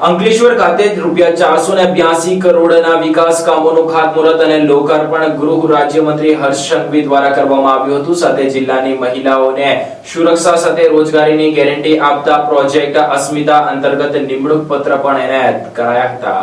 અંકલેશ્વર ખાતે ₹482 કરોડના વિકાસ કામોનું ખાતમુહૂર્ત અને લોકાર્પણ ગૃહ રાજ્યમંત્રી હર્ષ સંઘવી દ્વારા કરવામાં આવ્યું હતું। સાથે જિલ્લાની મહિલાઓને સુરક્ષા સાથે રોજગારીની ગેરંટી આપતા પ્રોજેક્ટ અસ્મિતા અંતર્ગત નિમણૂક પત્ર પણ એનાયત કરાયા હતા।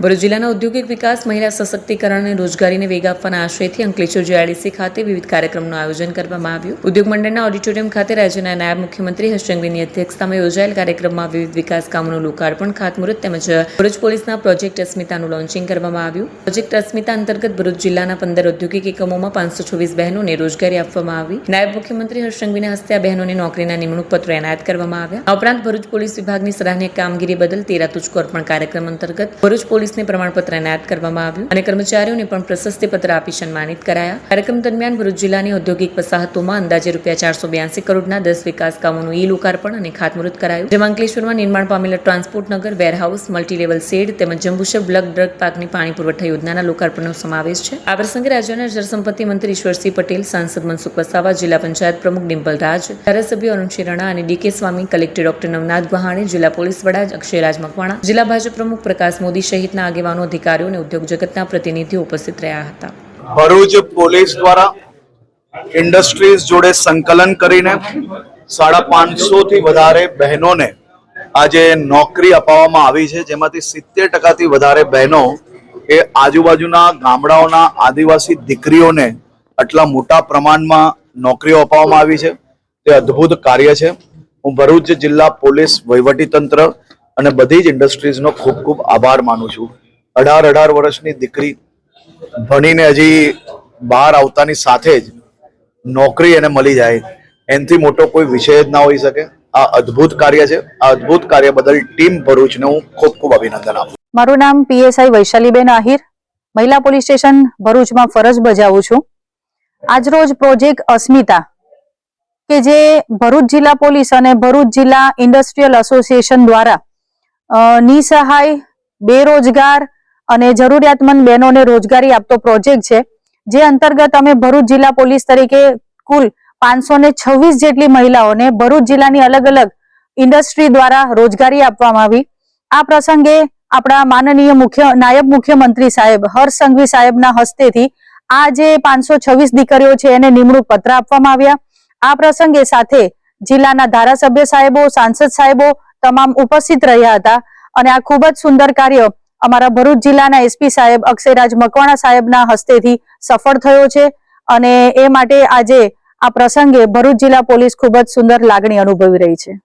ભરૂચ જિલ્લાના ઔદ્યોગિક વિકાસ, મહિલા સશક્તિકરણ અને રોજગારીને વેગ આપવાના આશયથી અંકલેશ્વર JIDC ખાતે વિવિધ કાર્યક્રમોનું આયોજન કરવામાં આવ્યું। ઉદ્યોગ મંડળના ઓડિટોરિયમ ખાતે રાજ્યના નાયબ મુખ્યમંત્રી હર્ષ સંઘવીની અધ્યક્ષતામાં યોજાયેલ કાર્યક્રમમાં વિવિધ વિકાસ કામોનું લોકાર્પણ, ખાતમુહૂર્ત તેમજ ભરૂચ પોલીસના પ્રોજેક્ટ અસ્મિતાનું લોન્ચિંગ કરવામાં આવ્યું। પ્રોજેક્ટ અસ્મિતા અંતર્ગત ભરૂચ જિલ્લાના 15 ઔદ્યોગિક એકમોમાં 526 બહેનોને રોજગારી આપવામાં આવી। નાયબ મુખ્યમંત્રી હર્ષ સંઘવીના હસ્તે આ બહેનોને નોકરીના નિમણૂક પત્રો એનાયત કરવામાં આવ્યા। આ ઉપરાંત ભરૂચ પોલીસ વિભાગની સરાહનીય કામગીરી બદલ 13 તુજકો અર્પણ કાર્યક્રમ અંતર્ગત ભરૂચ પોલીસને પ્રમાણપત્ર એનાયત કરવામાં આવ્યું અને કર્મચારીઓને પણ પ્રશસ્તિ પત્ર આપી સન્માનિત કરાયા। કાર્યક્રમ દરમિયાન ભરૂચ જિલ્લાની ઔદ્યોગિક વસાહતોમાં અંદાજે ₹482 કરોડના 10 વિકાસ કામોનું લોકાર્પણ અને ખાતમુહૂર્ત કરાયું, જેમાં અંકલેશ્વરમાં નિર્માણ પામેલા ટ્રાન્સપોર્ટ નગર, વેરહાઉસ, મલ્ટીલેવલ શેડ તેમજ જંબુસર બ્લક ડ્રગ પાકની પાણી પુરવઠા યોજનાના લોકાર્પણનો સમાવેશ છે। આ પ્રસંગે રાજ્યના જળસંપત્તિ મંત્રી ઈશ્વરસિંહ પટેલ, સાંસદ મનસુખ વસાવા, જિલ્લા પંચાયત પ્રમુખ ડિમ્પલ રાજ, ધારાસભ્ય અરુણસિંહ રણા અને DK સ્વામી, કલેક્ટર ડોક્ટર નવનાથ ગહાણી, જિલ્લા પોલીસ વડા અક્ષયરાજ મકવાણા, જિલ્લા ભાજપ પ્રમુખ પ્રકાશ મોદી સહિતના આગેવાનો, અધિકારીઓ અને ઉદ્યોગ જગતના પ્રતિનિધિઓ ઉપસ્થિત રહ્યા હતા। ભરૂચ પોલીસ દ્વારા ઇન્ડસ્ટ્રીઝ જોડે સંકલન કરીને 550 થી વધારે બહેનોને આજે નોકરી અપાવવામાં આવી છે, જેમાંથી 70% થી વધારે બહેનો એ આજુબાજુના ગામડાઓના આદિવાસી દીકરીઓને આટલા મોટા પ્રમાણમાં નોકરીઓ અપાવવામાં આવી છે। તે અદ્ભુત કાર્ય છે। હું ભરૂચ જિલ્લા પોલીસ વહીવટીતંત્ર અને બધી જ ઇન્ડસ્ટ્રીઝનો ખૂબ ખૂબ આભાર માનું છું। 18 વર્ષની દીકરી ભણીને હજી બહાર આવતાની સાથે જ નોકરી એને મળી જાય, એનાથી મોટો કોઈ વિષય જ ના હોઈ શકે। આ અદ્ભુત કાર્ય છે। આ અદ્ભુત કાર્ય બદલ ટીમ ભરૂચને હું ખૂબ ખૂબ અભિનંદન આપું। મારું નામ PSI વૈશાલીબેન આહિર, મહિલા પોલીસ સ્ટેશન ભરૂચમાં ફરજ બજાવું છું। આજરોજ પ્રોજેક્ટ અસ્મિતા કે જે ભરૂચ જિલ્લા પોલીસ અને ભરૂચ જિલ્લા ઇન્ડસ્ટ્રીયલ એસોસિએશન દ્વારા નિસહાય, બેરોજગાર અને જરૂરિયાતમંદ બહેનોને રોજગારી આપતો પ્રોજેક્ટ છે, જે અંતર્ગત અમે ભરૂચ જિલ્લા પોલીસ તરીકે કુલ 526 જેટલી મહિલાઓને ભરૂચ જિલ્લાની અલગ અલગ ઇન્ડસ્ટ્રી દ્વારા રોજગારી આપવામાં આવી। આ પ્રસંગે આપણા માનનીય નાયબ મુખ્યમંત્રી સાહેબ હર્ષ સંઘવી સાહેબના હસ્તેથી આ જે 526 દીકરીઓ છે એને નિમણૂક પત્ર આપવામાં આવ્યા। આ પ્રસંગે સાથે જિલ્લાના ધારાસભ્ય સાહેબો, સાંસદ સાહેબો તમામ ઉપસ્થિત રહ્યા હતા અને આ ખૂબ જ સુંદર કાર્ય અમારા ભરૂચ જિલ્લાના SP સાહેબ અક્ષયરાજ મકવાણા સાહેબના હસ્તેથી સફળ થયો છે અને એ માટે આજે આ પ્રસંગે ભરૂચ જિલ્લા પોલીસ ખૂબ જ સુંદર લાગણી અનુભવી રહી છે।